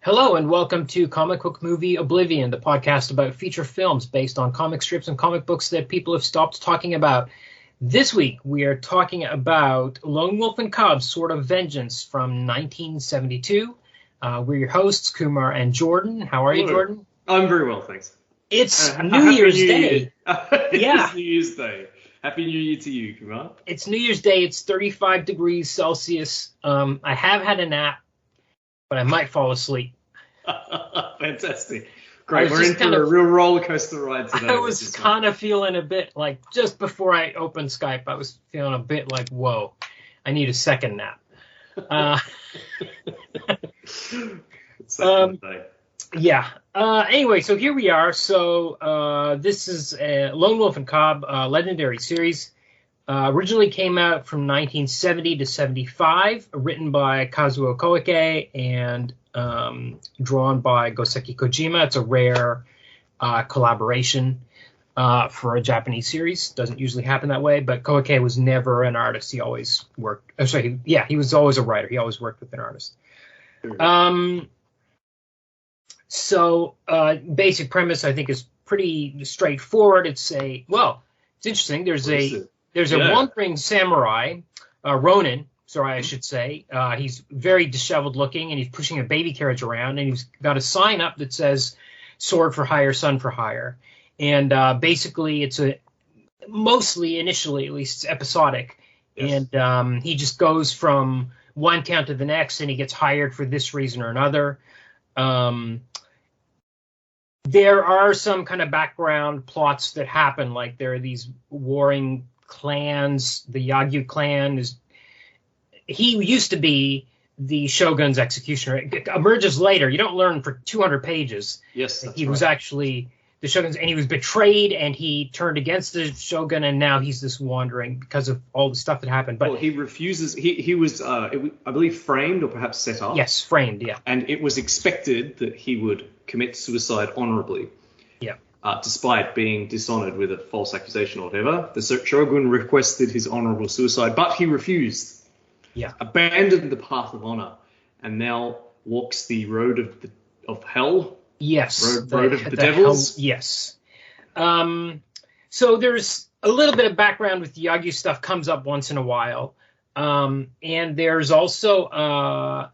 Hello and welcome to Comic Book Movie Oblivion, the podcast about feature films based on comic strips and comic books that people have stopped talking about. This week we are talking about Lone Wolf and Cub, Sword of Vengeance from 1972. We're your hosts, Kumar and Jordan. How are you, Jordan? I'm very well, thanks. It's New Year's Day. Yeah. It's New Year's Day. Happy New Year to you, Kumar. It's New Year's Day. It's 35 degrees Celsius. I have had a nap, but I might fall asleep. Fantastic. Great. We're in for a real roller coaster ride today. I was kind of feeling a bit like, just before I opened Skype, I was feeling a bit like, whoa, I need a second nap. Yeah. Anyway, so here we are. So this is Lone Wolf and Cub, legendary series. Originally came out from 1970 to 75, written by Kazuo Koike and drawn by Goseki Kojima. It's a rare collaboration for a Japanese series. Doesn't usually happen that way, but Koike was never an artist. He always worked. He was always a writer. He always worked with an artist. So basic premise, I think, is pretty straightforward. It's interesting. There's a wandering samurai, Ronin. Sorry, I should say. He's very disheveled looking, and he's pushing a baby carriage around, and he's got a sign up that says "Sword for hire, son for hire." And basically, it's mostly, initially at least, it's episodic. Yes. And he just goes from one town to the next, and he gets hired for this reason or another. There are some kind of background plots that happen, like there are these warring clans. The Yagyu clan he used to be the shogun's executioner. It emerges later. You don't learn for 200 pages. Yes, he was actually the shogun's, and he was betrayed, and he turned against the shogun, and now he's this wandering because of all the stuff that happened. But he refuses. He was, I believe, framed or perhaps set up. Yes, framed. Yeah, and it was expected that he would commit suicide honorably. Yeah. Despite being dishonored with a false accusation or whatever, the shogun requested his honorable suicide, but he refused. Yeah. Abandoned the path of honor, and now walks the road of hell. Yes. Road of the devils. Yes. So there's a little bit of background with the Yagyu stuff comes up once in a while. And there's also around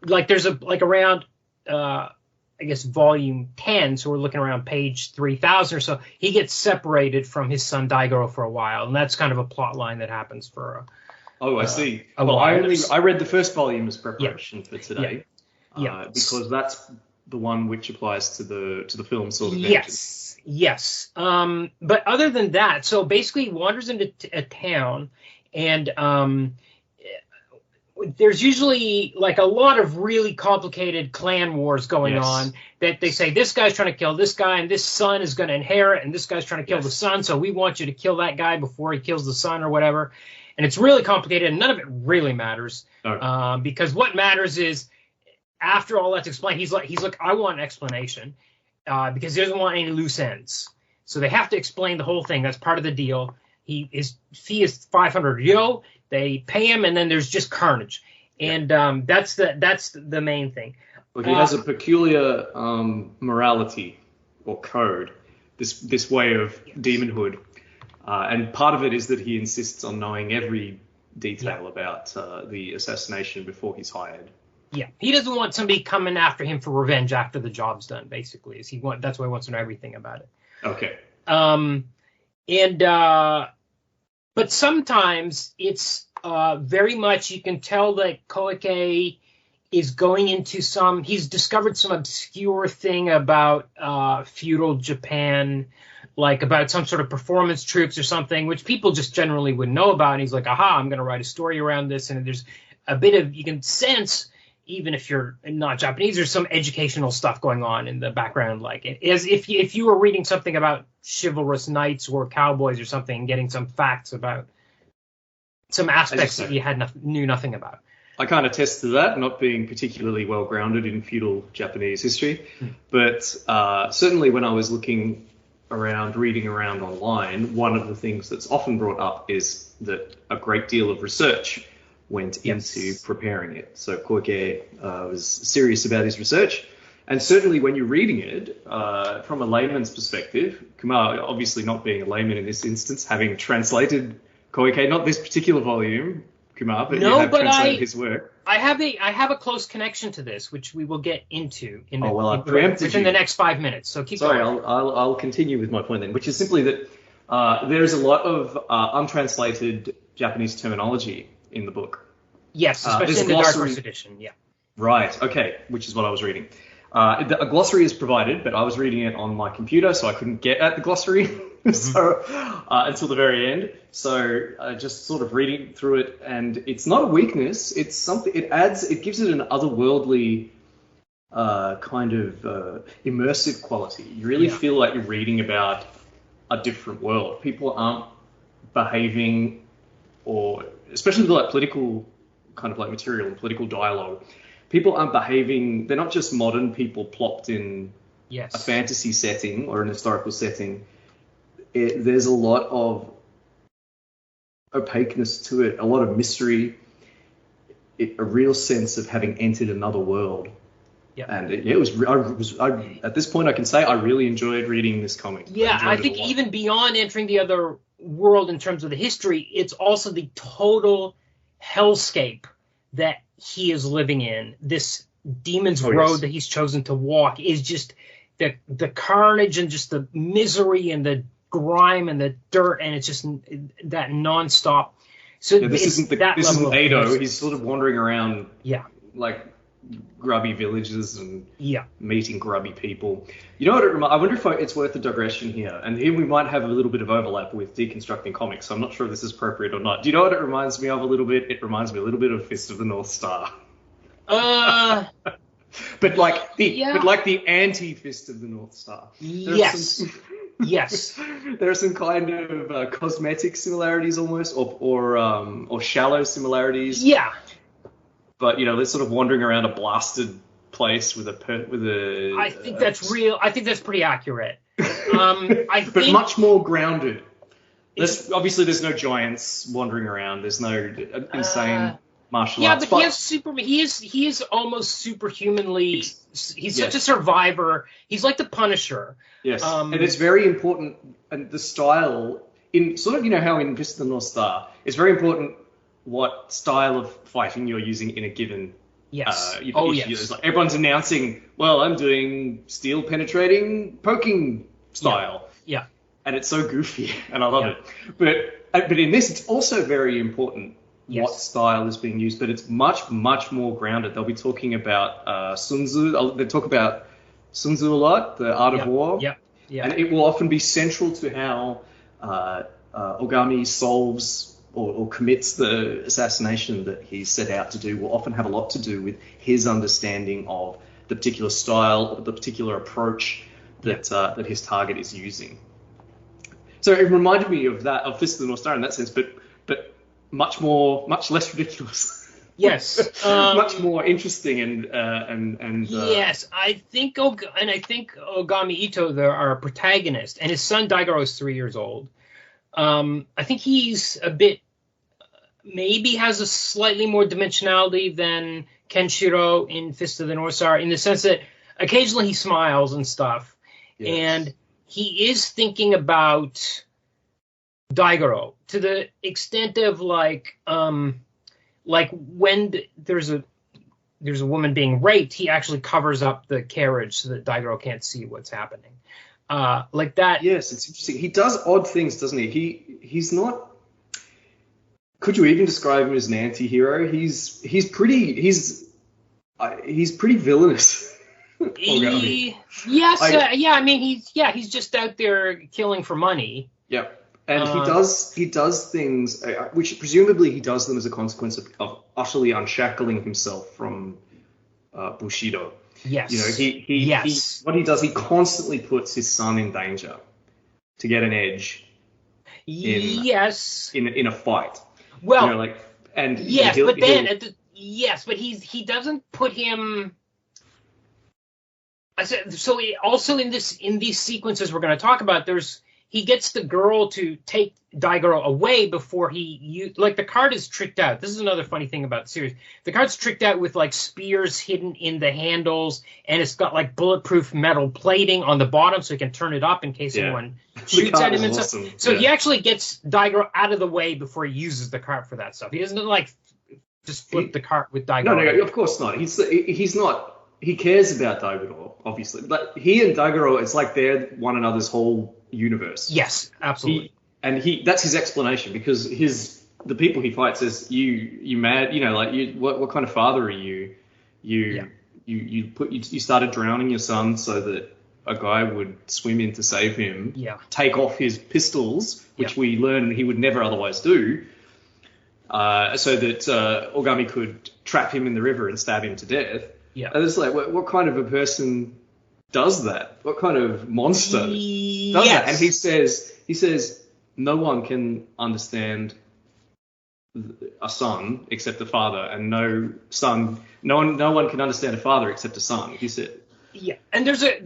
I guess volume 10, so we're looking around page 3000 or so. He gets separated from his son Daigoro for a while, and that's kind of a plot line that happens for I see. Well, I read the first volume as preparation for today. Yeah. Because that's the one which applies to the film sort of. Yes. But other than that, so basically he wanders into a town, and there's usually like a lot of really complicated clan wars going on that they say this guy's trying to kill this guy, and this son is going to inherit, and this guy's trying to kill the son, so we want you to kill that guy before he kills the son or whatever. And it's really complicated, and none of it really matters. Because what matters is, after all that's explained, he's like, I want an explanation, because he doesn't want any loose ends. So they have to explain the whole thing. That's part of the deal. His fee is 500 ryo. They pay him, and then there's just carnage. And that's the main thing. Well, he has a peculiar morality or code, this way of demonhood. And part of it is that he insists on knowing every detail about the assassination before he's hired. Yeah, he doesn't want somebody coming after him for revenge after the job's done, basically. That's why he wants to know everything about it. Okay. But sometimes it's very much, you can tell that Koike is going into he's discovered some obscure thing about feudal Japan. like about some sort of performance troops or something, which people just generally wouldn't know about. And he's like, aha, I'm going to write a story around this. And there's a bit of, you can sense, even if you're not Japanese, there's some educational stuff going on in the background, like as if you were reading something about chivalrous knights or cowboys or something, getting some facts about some aspects that you knew nothing about. I can't attest to that, not being particularly well grounded in feudal Japanese history, but certainly when I was reading around online, one of the things that's often brought up is that a great deal of research went into preparing it. So Koike was serious about his research, and certainly when you're reading it from a layman's perspective, Kumar obviously not being a layman in this instance, having translated Koike, not this particular volume, Kumar, but you have translated his work. I have a close connection to this, which we will get into within the next 5 minutes. So keep going. Sorry, I'll continue with my point then, which is simply that there's a lot of untranslated Japanese terminology in the book. Yes, especially in the Dark Horse edition. Yeah. Right. Okay. Which is what I was reading. A glossary is provided, but I was reading it on my computer, so I couldn't get at the glossary so until the very end. So just sort of reading through it, and it's not a weakness. It's something. It gives it an otherworldly kind of immersive quality. You really feel like you're reading about a different world. People aren't behaving, or especially like political kind of like material and political dialogue. People aren't behaving, they're not just modern people plopped in a fantasy setting or an historical setting. There's a lot of opaqueness to it, a lot of mystery, a real sense of having entered another world. Yeah. And at this point I can say I really enjoyed reading this comic. Yeah, I think even beyond entering the other world in terms of the history, it's also the total hellscape that he is living in. This demon's road that he's chosen to walk is just the carnage and just the misery and the grime and the dirt, and it's just that nonstop. So this isn't Edo. He's sort of wandering around, like grubby villages and meeting grubby people. You know what? I wonder if it's worth a digression here, and here we might have a little bit of overlap with deconstructing comics. So I'm not sure if this is appropriate or not. Do you know what it reminds me of a little bit? It reminds me a little bit of Fist of the North Star. But like the anti Fist of the North Star. Yes. Yes. There are some kind of cosmetic similarities almost, or shallow similarities. Yeah. But they're sort of wandering around a blasted place with a. I think that's real. I think that's pretty accurate. But much more grounded. Obviously, there's no giants wandering around. There's no insane martial arts. Yeah, but he is almost superhumanly. He's such a survivor. He's like the Punisher. Yes, and it's very important. And the style in sort of how in Fist of the North Star, it's very important what style of fighting you're using in a given issue. Yes. Like everyone's announcing, well, I'm doing steel penetrating poking style. Yeah. And it's so goofy, and I love it. But in this, it's also very important what style is being used, but it's much, much more grounded. They'll be talking about Sun Tzu. They talk about Sun Tzu a lot, the art of war. Yeah. And it will often be central to how Ogami solves or commits the assassination that he set out to do. Will often have a lot to do with his understanding of the particular style or the particular approach that his target is using. So it reminded me of Fist of the North Star in that sense, but much less ridiculous. Yes, much more interesting and yes, I think Ogami Ito, our protagonist, and his son Daigoro is 3 years old. I think he's a bit, maybe has a slightly more dimensionality than Kenshiro in Fist of the North Star, in the sense that occasionally he smiles and stuff, and he is thinking about Daigoro to the extent of like when there's a woman being raped, he actually covers up the carriage so that Daigoro can't see what's happening. Like that. Yes, it's interesting. He does odd things, doesn't he? He's not. Could you even describe him as an anti-hero? He's pretty villainous. Yes, I mean he's just out there killing for money. Yep. And he does things which presumably he does them as a consequence of utterly unshackling himself from Bushido. Yes. You know, he what he does, he constantly puts his son in danger to get an edge. In a fight. Well, you know, like, and yes, but then but he doesn't put him. So also in these sequences we're going to talk about, he gets the girl to take Daigoro away before the card is tricked out. This is another funny thing about the series. The card's tricked out with like spears hidden in the handles, and it's got like bulletproof metal plating on the bottom so he can turn it up in case anyone shoots at him and stuff. Awesome. So he actually gets Daigoro out of the way before he uses the card for that stuff. He doesn't like just flip the card with Daigoro. No, of course not. He's not. He cares about Daigoro, obviously. But he and Daigoro, it's like they're one another's whole universe. Yes, absolutely. That's his explanation, because the people he fights says, you mad, you know, like what kind of father are you? You started drowning your son so that a guy would swim in to save him. Yeah. Take off his pistols, which we learn he would never otherwise do. So that Ogami could trap him in the river and stab him to death. Yeah. And it's like, what kind of a person does that? What kind of monster does that? And he says, no one can understand a son except a father, and no one can understand a father except a son. He said. Yeah, and there's a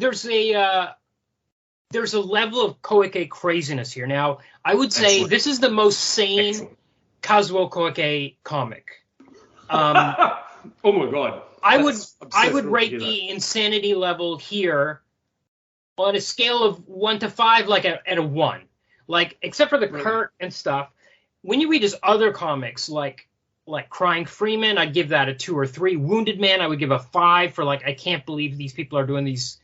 level of Koike craziness here. Now, I would say this is the most sane Kazuo Koike comic. Oh my god. I would rate the insanity level here on a scale of 1 to 5, like at a 1. Like, except for the Kurt and stuff, when you read his other comics, like Crying Freeman, I'd give that a 2 or 3. Wounded Man, I would give a 5 for like, I can't believe these people are doing these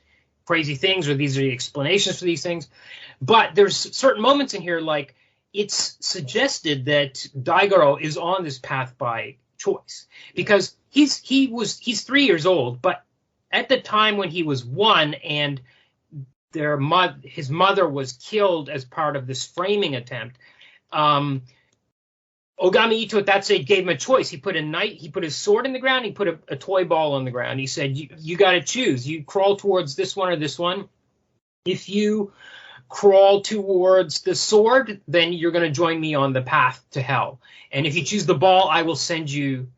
crazy things, or these are the explanations for these things. But there's certain moments in here, like, it's suggested that Daigoro is on this path by choice, because he's 3 years old, but at the time when he was 1 and his mother was killed as part of this framing attempt, Ogami Ito at that stage gave him a choice. He put his sword in the ground, he put a toy ball on the ground. He said, you got to choose. You crawl towards this one or this one. If you crawl towards the sword, then you're going to join me on the path to hell. And if you choose the ball, I will send you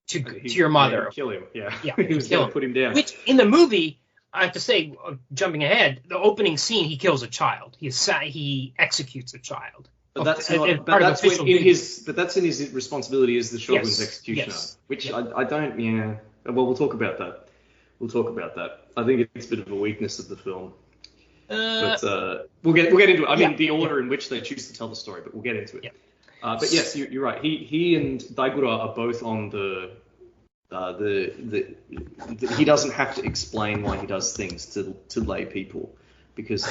to your mother. Kill him. Yeah. He was going to put him down. Which in the movie, I have to say, jumping ahead, the opening scene, he kills a child. He executes a child. But that's in his responsibility as the Shogun's executioner. Yes. Which I don't. Yeah. Well, we'll talk about that. I think it's a bit of a weakness of the film. But we'll get into it. I mean, the order in which they choose to tell the story, but we'll get into it. Yeah. But yes, you're right. He and Daigoro are both on the he doesn't have to explain why he does things to lay people, because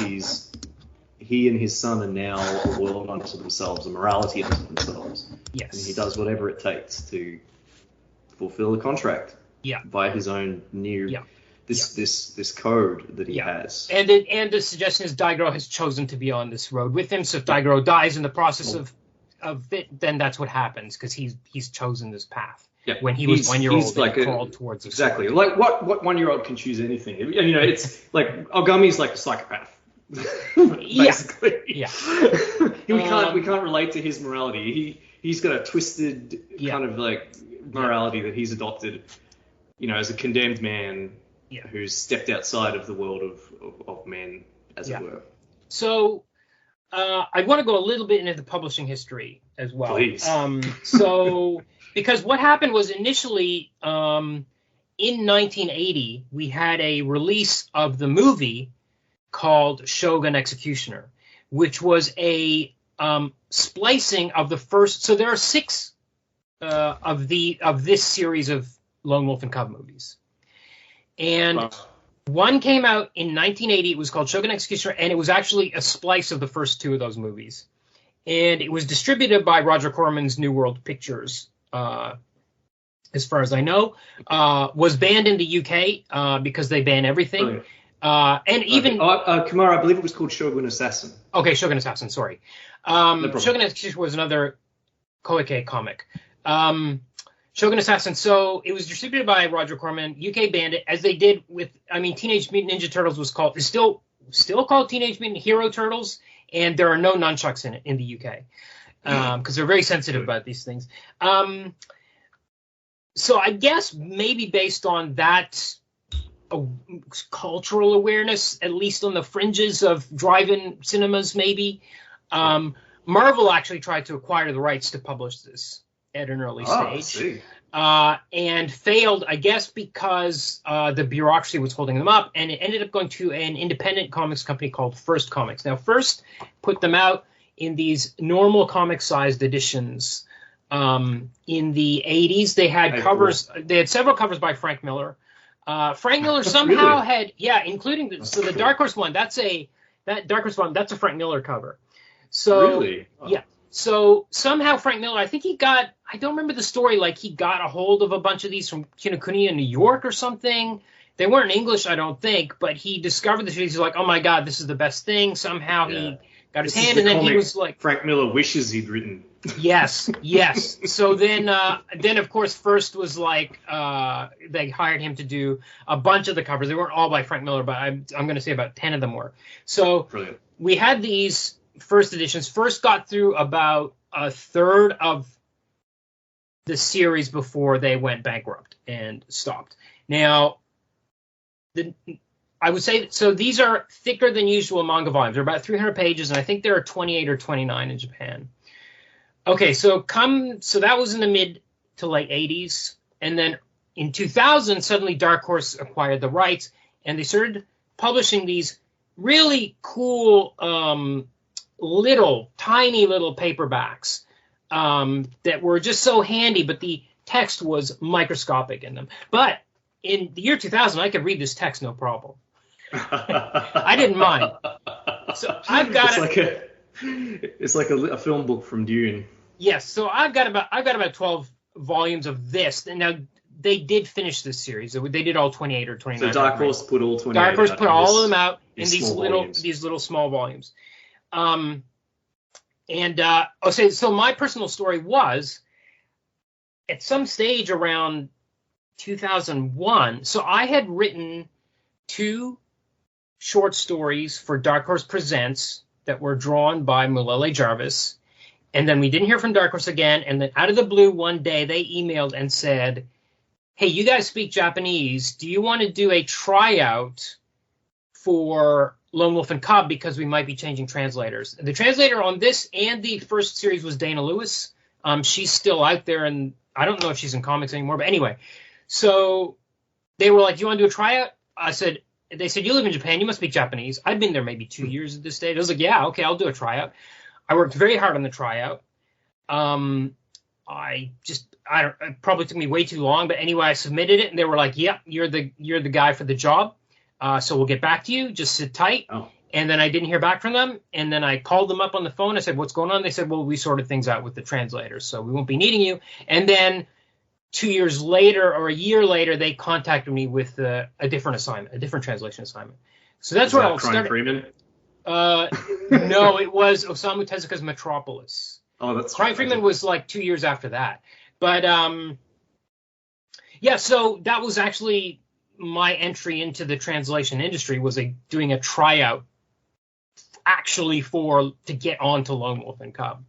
he and his son are now a world unto themselves, a morality unto themselves. Yes. And he does whatever it takes to fulfill the contract. Yeah. By his own new this code that he has. And the suggestion is Daigoro has chosen to be on this road with him. So if Daigoro dies in the process of it, then that's what happens, because he's chosen this path. Yeah. When he was 1 year old, he crawled towards it. Exactly. Like what 1 year old can choose anything? You know, it's like Ogami's like a psychopath. Basically. Yeah. We can't relate to his morality. He's got a twisted kind of like morality that he's adopted, you know, as a condemned man who's stepped outside of the world of men, as it were. So I want to go a little bit into the publishing history as well. Please. So because what happened was initially in 1980 we had a release of the movie called Shogun Executioner, which was a splicing of the first. So there are 6 of this series of Lone Wolf and Cub movies, and one came out in 1980. It was called Shogun Executioner, and it was actually a splice of the first 2 of those movies, and it was distributed by Roger Corman's New World Pictures as far as I know, was banned in the UK because they ban everything. Brilliant. And even Kumar, I believe it was called Shogun Assassin. Okay, Shogun Assassin. Sorry, No Shogun Assassin was another Koike comic. Shogun Assassin. So it was distributed by Roger Corman. UK banned it, as they did with. I mean, Teenage Mutant Ninja Turtles was called. It's still called Teenage Mutant Hero Turtles, and there are no nunchucks in it in the UK because they're very sensitive about these things. So I guess maybe based on that cultural awareness, at least on the fringes of drive-in cinemas, maybe, Marvel actually tried to acquire the rights to publish this at an early stage. And failed, I guess, because the bureaucracy was holding them up, and it ended up going to an independent comics company called First Comics. Now, First put them out in these normal comic-sized editions. In the 80s, they had covers. They had several covers by Frank Miller. Frank Miller somehow had, including the Dark Horse one. That's a Frank Miller cover. So really? Yeah. So somehow Frank Miller, I think I don't remember the story, like he got a hold of a bunch of these from Kinokuniya in New York or something. They weren't in English, I don't think, but he discovered the series. He's like, oh my God, this is the best thing. Somehow he got his hand, and then he was like, Frank Miller wishes he'd written. Yes. So then of course First was like, they hired him to do a bunch of the covers. They weren't all by Frank Miller, but I'm going to say about 10 of them were. So Brilliant. We had these first editions. First got through about a third of the series before they went bankrupt and stopped. Now, I would say, so these are thicker than usual manga volumes. They're about 300 pages, and I think there are 28 or 29 in Japan. Okay, so that was in the mid to late 80s, and then in 2000, suddenly Dark Horse acquired the rights, and they started publishing these really cool tiny little paperbacks that were just so handy, but the text was microscopic in them. But in the year 2000, I could read this text no problem. I didn't mind. So I've got it's like a film book from Dune. Yes, so I've got about 12 volumes of this. And now they did finish this series. They did all 28 or 29. So Dark Horse put all 28. Dark Horse put all of them out in these little small volumes. So my personal story was at some stage around 2001. So I had written 2 short stories for Dark Horse Presents that were drawn by Mulele Jarvis. And then we didn't hear from Dark Horse again. And then out of the blue, one day they emailed and said, hey, you guys speak Japanese. Do you want to do a tryout for Lone Wolf and Cub, because we might be changing translators? The translator on this and the first series was Dana Lewis. She's still out there, and I don't know if she's in comics anymore. But anyway, so they were like, do you want to do a tryout? They said, you live in Japan, you must speak Japanese. I'd been there maybe 2 years at this stage. I was like, yeah, okay, I'll do a tryout. I worked very hard on the tryout. It probably took me way too long, but anyway, I submitted it, and they were like, "Yep, you're the guy for the job. So we'll get back to you. Just sit tight." Oh. And then I didn't hear back from them, and then I called them up on the phone. I said, "What's going on?" They said, "Well, we sorted things out with the translators, so we won't be needing you." And then 2 years later, or a year later, they contacted me with a different assignment, a different translation assignment. So that's where I'll start. Freeman? No, it was Osamu Tezuka's Metropolis. Oh, that's Crying Freeman was like 2 years after that. But so that was actually my entry into the translation industry, was doing a tryout actually to get on to Lone Wolf and Cub.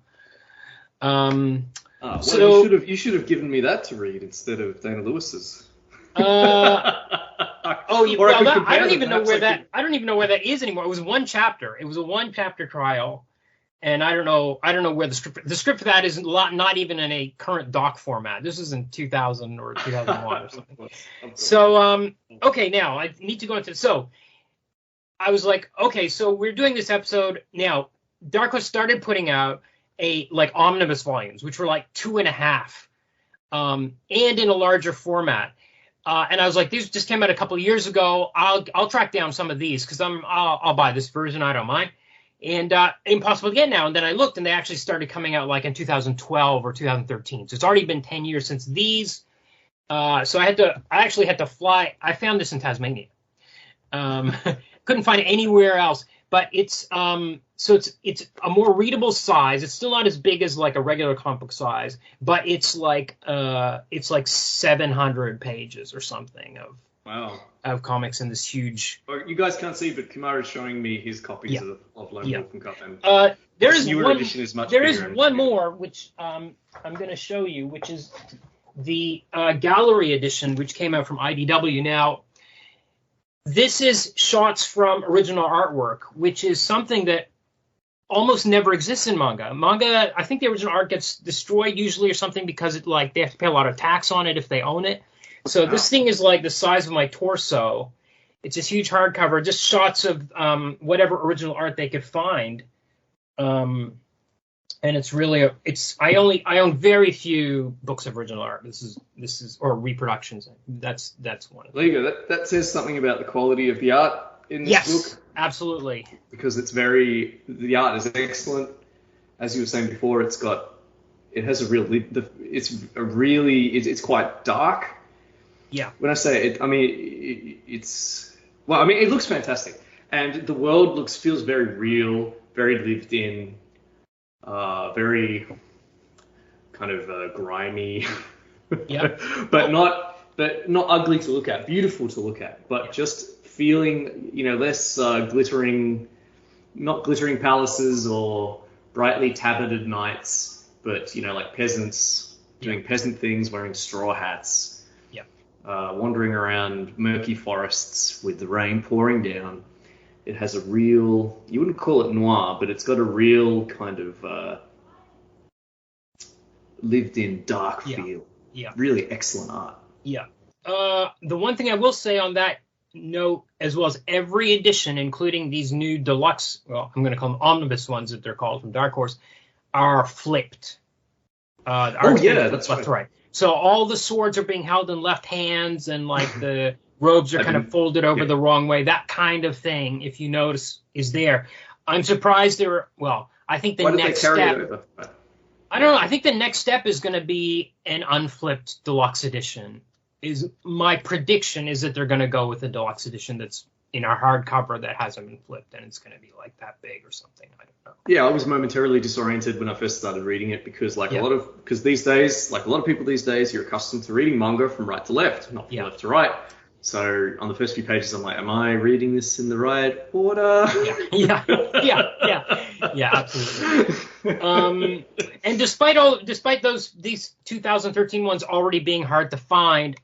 You should have given me that to read instead of Dana Lewis's. I don't even know where that is anymore. It was one chapter. It was a 1-chapter trial, and I don't know where the script for that is not even in a current doc format. This is in 2000 or 2001 or something. So okay, now I need to go into. So I was like, okay, so we're doing this episode now. Dark Horse started putting out omnibus volumes, which were like 2.5, and in a larger format. And I was like, these just came out a couple of years ago. I'll track down some of these because I'll buy this version. I don't mind. And impossible to get now. And then I looked, and they actually started coming out like in 2012 or 2013. So it's already been 10 years since these So I actually had to fly. I found this in Tasmania. Couldn't find it anywhere else. But it's so it's a more readable size. It's still not as big as like a regular comic book size, but it's like 700 pages or something of comics in this huge. Well, you guys can't see, but Kumar is showing me his copies of Lone Wolf and Cub. And there's newer edition is much there bigger. is one more which I'm going to show you, which is the gallery edition, which came out from IDW. Now, this is shots from original artwork, which is something that almost never exists in manga. Manga, I think the original art gets destroyed usually or something because they have to pay a lot of tax on it if they own it. So this thing is like the size of my torso. It's this huge hardcover, just shots of whatever original art they could find. And it's really I own very few books of original art. This is or reproductions. That's one of them. There you go. That says something about the quality of the art in this book. Yes, absolutely. Because the art is excellent. As you were saying before, it has a real it's quite dark. Yeah. When I say it, I mean it looks fantastic, and the world feels very real, very lived in. Very kind of grimy, but not ugly to look at, beautiful to look at, but just feeling, less not glittering palaces or brightly tabarded knights, but like peasants doing peasant things, wearing straw hats, wandering around murky forests with the rain pouring down. It has a real, you wouldn't call it noir, but it's got a real kind of lived-in dark feel. Yeah. Really excellent art. Yeah. The one thing I will say on that note, as well as every edition, including these new deluxe, well, I'm going to call them omnibus ones that they're called from Dark Horse, are flipped. That's left to right. So all the swords are being held in left hands, and like the robes are kind of folded over the wrong way. That kind of thing, if you notice, is there. I'm surprised I think the next step. I don't know. I think the next step is going to be an unflipped deluxe edition. Is my prediction is that they're going to go with a deluxe edition that's in a hardcover that hasn't been flipped, and it's going to be like that big or something. I don't know. Yeah, I was momentarily disoriented when I first started reading it because these days, like a lot of people these days, you're accustomed to reading manga from right to left, not from left to right. So on the first few pages, I'm like, am I reading this in the right order? Yeah, absolutely. And despite these 2013 ones already being hard to find,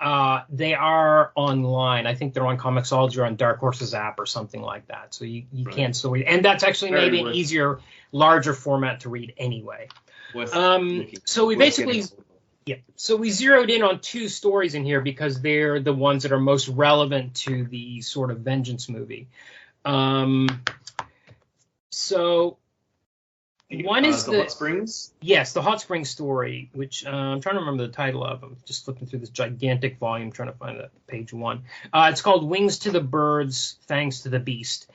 they are online. I think they're on Comixology or on Dark Horse's app or something like that. So you can still read, and that's actually maybe an easier, larger format to read anyway. So we basically. Yeah, so we zeroed in on two stories in here because they're the ones that are most relevant to the sort of Vengeance movie. So one is the Hot Springs? Yes, the Hot Springs story, which I'm trying to remember the title of. I'm just flipping through this gigantic volume trying to find page one. It's called Wings to the Birds, Fangs to the Beast.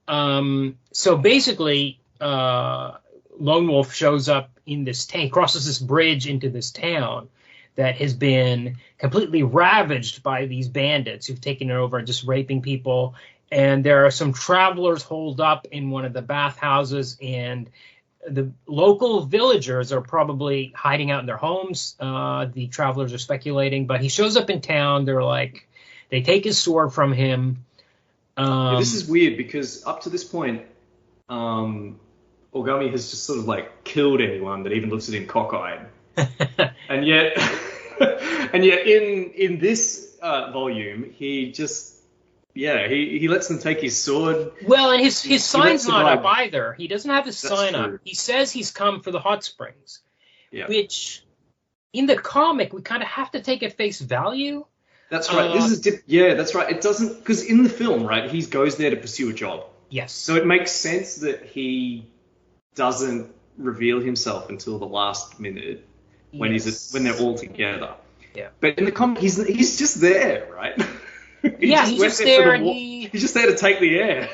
So basically, Lone Wolf shows up in this town, crosses this bridge into this town that has been completely ravaged by these bandits who've taken it over and just raping people. And there are some travelers holed up in one of the bathhouses, and the local villagers are probably hiding out in their homes. The travelers are speculating, but he shows up in town. They take his sword from him. This is weird because up to this point, Ogami has just sort of like killed anyone that even looks at him cockeyed, and yet in this volume he just he lets them take his sword. Well, and his sign's not up either. He doesn't have his sign up. He says he's come for the Hot Springs, which in the comic we kind of have to take at face value. That's right. That's right. It doesn't, because in the film, right, he goes there to pursue a job. Yes. So it makes sense that he doesn't reveal himself until the last minute when when they're all together. Yeah. But in the comic, he's just there, right? He's just there, and he's just there to take the air.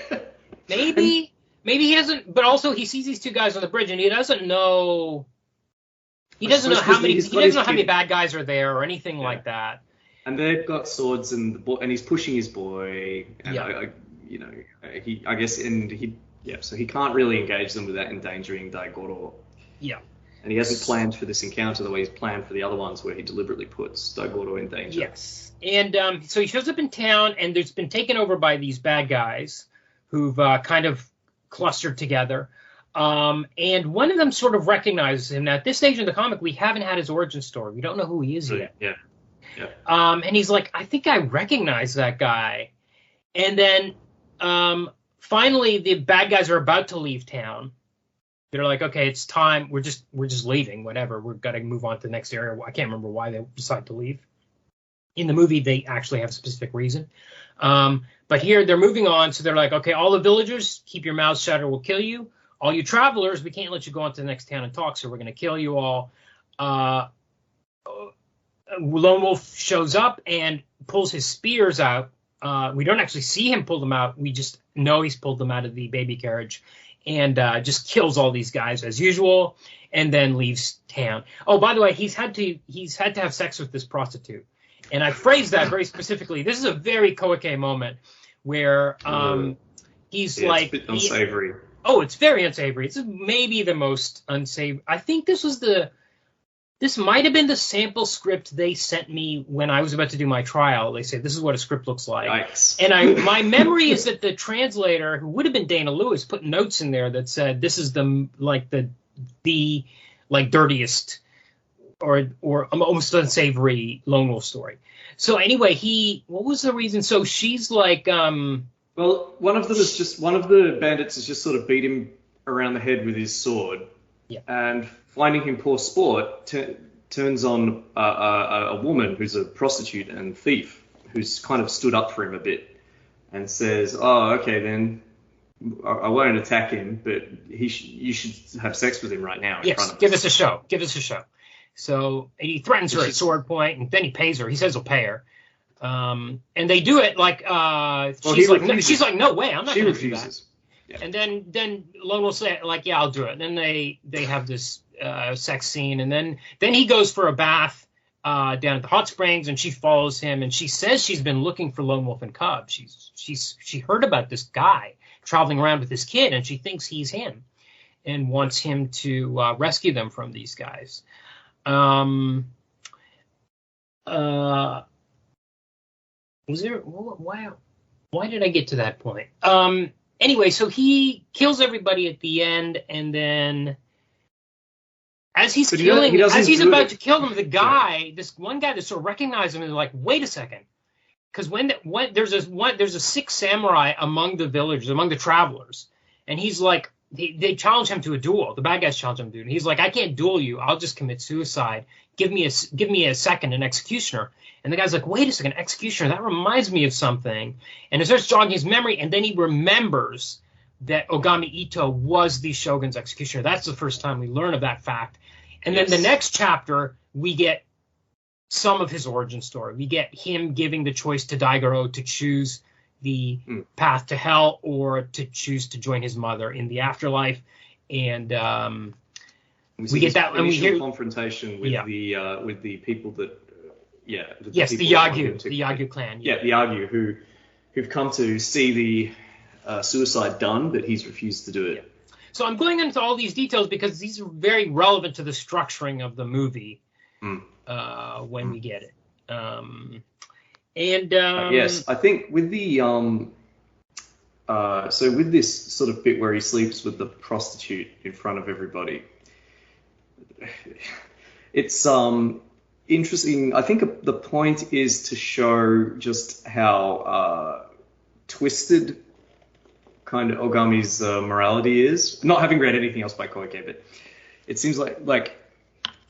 Maybe he doesn't. But also, he sees these two guys on the bridge, and he doesn't know. He doesn't know how many. He doesn't know how many bad guys are there or anything like that. And they've got swords, and and he's pushing his boy, and so he can't really engage them without endangering Daigoro. Yeah. And he hasn't planned for this encounter the way he's planned for the other ones, where he deliberately puts Daigoro in danger. Yes. And so he shows up in town, and it's been taken over by these bad guys who've kind of clustered together. And one of them sort of recognizes him. Now, at this stage in the comic, we haven't had his origin story. We don't know who he is yet. Yeah. And he's like, I think I recognize that guy. And then finally, the bad guys are about to leave town. They're like, okay, it's time. We're just leaving. Whatever. We've got to move on to the next area. I can't remember why they decide to leave. In the movie, they actually have a specific reason. But here they're moving on. So they're like, okay, all the villagers, keep your mouths shut or we'll kill you. All you travelers, we can't let you go on to the next town and talk. So we're going to kill you all. Lone Wolf shows up and pulls his spears out. We don't actually see him pull them out. We just know he's pulled them out of the baby carriage and just kills all these guys as usual and then leaves town. Oh, by the way, he's had to have sex with this prostitute. And I phrased that very specifically. This is a very Koike moment where he's like... It's a bit unsavory. It's very unsavory. It's maybe the most unsavory. I think this might have been the sample script they sent me when I was about to do my trial. They said, this is what a script looks like. Yikes. And my memory is that the translator, who would have been Dana Lewis, put notes in there that said, this is the dirtiest or almost unsavory Lone Wolf story. So anyway, what was the reason? So she's like, well, one of the bandits has just sort of beat him around the head with his sword. Yeah. And finding him poor sport, turns on a woman who's a prostitute and thief, who's kind of stood up for him a bit, and says, "Oh, okay, then I won't attack him, but you should have sex with him right now in front of us. Give us a show. Give us a show." So he threatens her at sword point, and then he pays her. He says he'll pay her. And they do it like she's like, "No way, I'm not going to do that." Yeah. And then Lone will say, like, "Yeah, I'll do it." And then they have this sex scene, and then he goes for a bath down at the hot springs, and she follows him, and she says she's been looking for Lone Wolf and Cub. She heard about this guy traveling around with this kid, and she thinks he's him, and wants him to rescue them from these guys. Was there why did I get to that point? Anyway, so he kills everybody at the end, and then as he's about to kill them, this one guy that sort of recognizes him is like, wait a second, because when there's a sick samurai among the villagers, among the travelers, and he's like, they challenge him to a duel. The bad guys challenge him to a duel. And he's like, I can't duel you. I'll just commit suicide. Give me a second, an executioner. And the guy's like, wait a second, executioner, that reminds me of something. And he starts jogging his memory, and then he remembers that Ogami Ito was the Shogun's executioner. That's the first time we learn of that fact. And then the next chapter, we get some of his origin story. We get him giving the choice to Daigoro to choose the path to hell or to choose to join his mother in the afterlife. And we get that, and we hear confrontation with the people that. The Yagyu clan. Yeah, the Yagyu who've come to see the suicide done, but he's refused to do it. Yeah. So I'm going into all these details because these are very relevant to the structuring of the movie when we get it. Yes, I think with the so with this sort of bit where he sleeps with the prostitute in front of everybody, it's interesting. I think the point is to show just how twisted kind of Ogami's morality is. Not having read anything else by Koike, but it seems like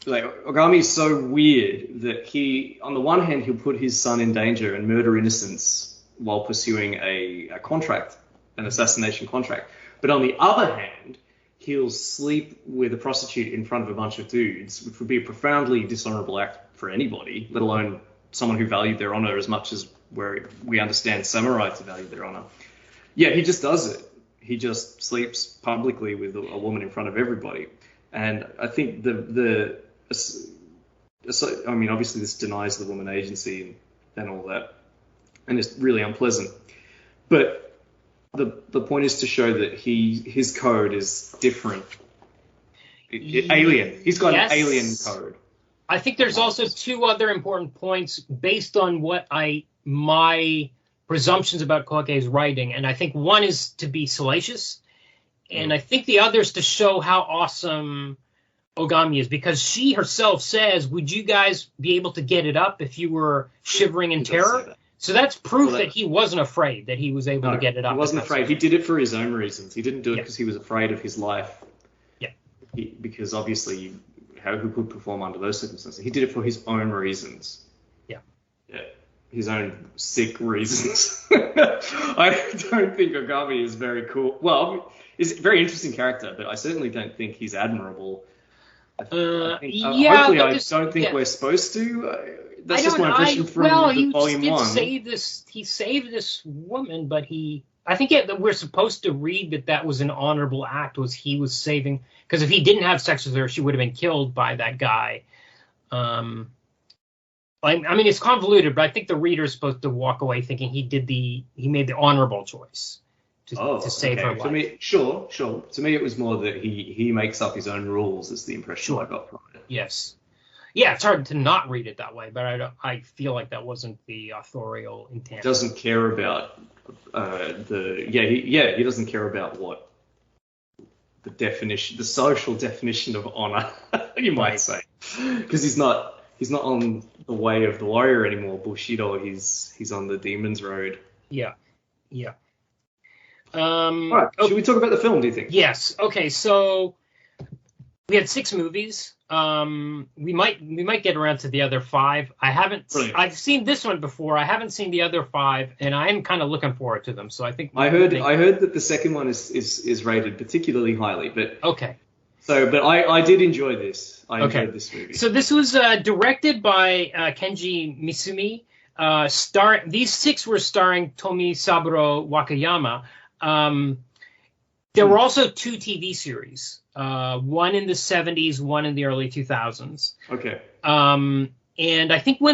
Ogami is so weird that he, on the one hand, he'll put his son in danger and murder innocents while pursuing a contract, an assassination contract. But on the other hand, he'll sleep with a prostitute in front of a bunch of dudes, which would be a profoundly dishonorable act for anybody, let alone someone who valued their honor as much as where we understand samurai to value their honor. Yeah, he just does it. He just sleeps publicly with a woman in front of everybody. And I think obviously this denies the woman agency and all that, and it's really unpleasant. But the point is to show that his code is different. Alien. He's got an alien code. I think there's also two other important points based on what my presumptions about Koike's writing, and I think one is to be salacious, and I think the other is to show how awesome Ogami is, because she herself says, would you guys be able to get it up if you were shivering in terror? So that's proof that he wasn't afraid, that he was able to get it up. He wasn't afraid. He did it for his own reasons. He didn't do it because he was afraid of his life. Yeah. Because obviously, who could perform under those circumstances? He did it for his own reasons. Yeah. Yeah. His own sick reasons. I don't think Ogami is very cool. Well, he's a very interesting character, but I certainly don't think he's admirable. Hopefully, I don't think we're supposed to. That's just my impression from Volume 1. He saved this woman, but I think that we're supposed to read that was an honorable act, was he was saving, because if he didn't have sex with her, she would have been killed by that guy. I mean, it's convoluted, but I think the reader is supposed to walk away thinking he made the honorable choice to save her life. For me, sure. To me, it was more that he makes up his own rules. Is the impression I got from it. Yes. Yeah, it's hard to not read it that way, but I feel like that wasn't the authorial intent. He doesn't care about he doesn't care about what the social definition of honor, you might say, because he's not on the way of the warrior anymore, Bushido. He's on the demon's road. Yeah. All right. Should we talk about the film? Do you think? Yes. Okay. So we had 6 movies. We might get around to the other 5. I've seen this one before. I haven't seen the other 5, and I'm kind of looking forward to them. So I think I heard that the second one is rated particularly highly, but okay. So, but I did enjoy this. I enjoyed this movie. So this was directed by Kenji Misumi. These 6 were starring Tomisaburo Wakayama. There were also 2 TV series, one in the 70s, one in the early 2000s. Okay. And I think so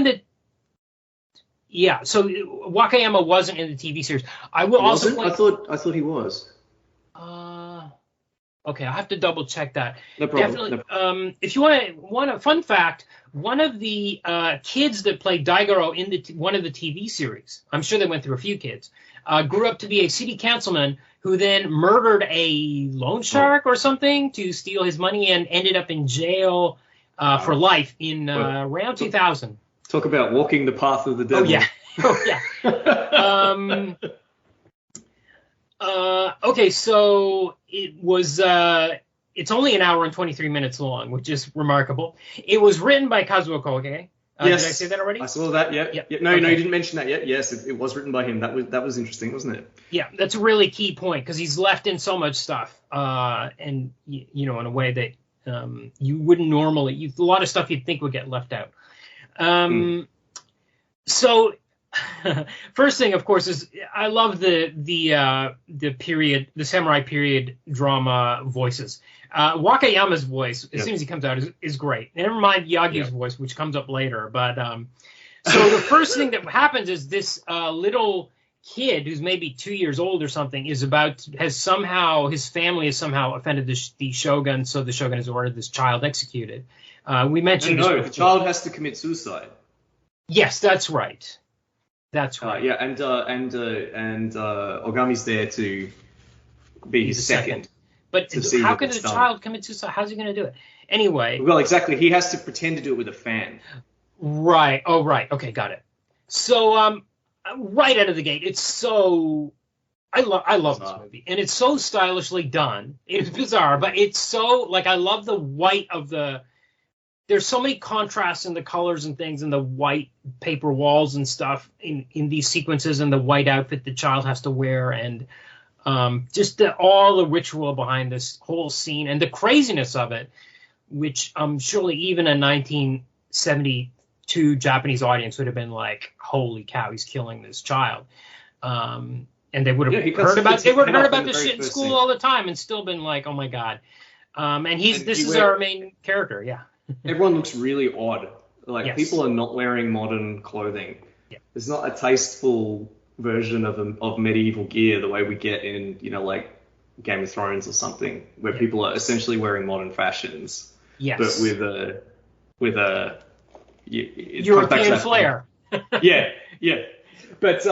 Wakayama wasn't in the TV series. I thought he was. Okay, I'll have to double check that. No problem. Definitely. No problem. If you want a fun fact, one of the kids that played Daigoro in one of the TV series, I'm sure they went through a few kids, grew up to be a city councilman who then murdered a loan shark or something to steal his money and ended up in jail for life in around 2000. Talk about walking the path of the devil. Okay, so it was. It's only an hour and 23 minutes long, which is remarkable. It was written by Kazuo Koike. Yes. Did I say that already? I saw that. Yeah. No, you didn't mention that yet. Yes, it was written by him. That was interesting, wasn't it? Yeah, that's a really key point because he's left in so much stuff, and in a way that you wouldn't normally. A lot of stuff you'd think would get left out. So. First thing, of course, is I love the samurai period drama voices. Wakayama's voice, as soon as he comes out, is great. Never mind Yagi's voice, which comes up later. But so the first thing that happens is this little kid who's maybe 2 years old or something his family has somehow offended the shogun, so the shogun has ordered this child executed. We mentioned the child has to commit suicide. Yes, that's right. That's right. And Ogami's there to be his second. But how can the child commit suicide? How's he going to do it? Anyway. Well, exactly. He has to pretend to do it with a fan. Right. Oh, right. Okay, got it. So, right out of the gate, it's so. I love this movie, and it's so stylishly done. It's bizarre, but it's so I love the white of the. There's so many contrasts in the colors and things and the white paper walls and stuff in these sequences and the white outfit the child has to wear and just all the ritual behind this whole scene and the craziness of it, which surely even a 1972 Japanese audience would have been like, holy cow, he's killing this child. And they would have heard about this shit in school all the time and still been like, oh my God. And this is our main character. Yeah. Everyone looks really odd. People are not wearing modern clothing. Yeah. There's not a tasteful version of medieval gear the way we get in, like Game of Thrones or something, where people are essentially wearing modern fashions. Yes. But with a European flair. Yeah. But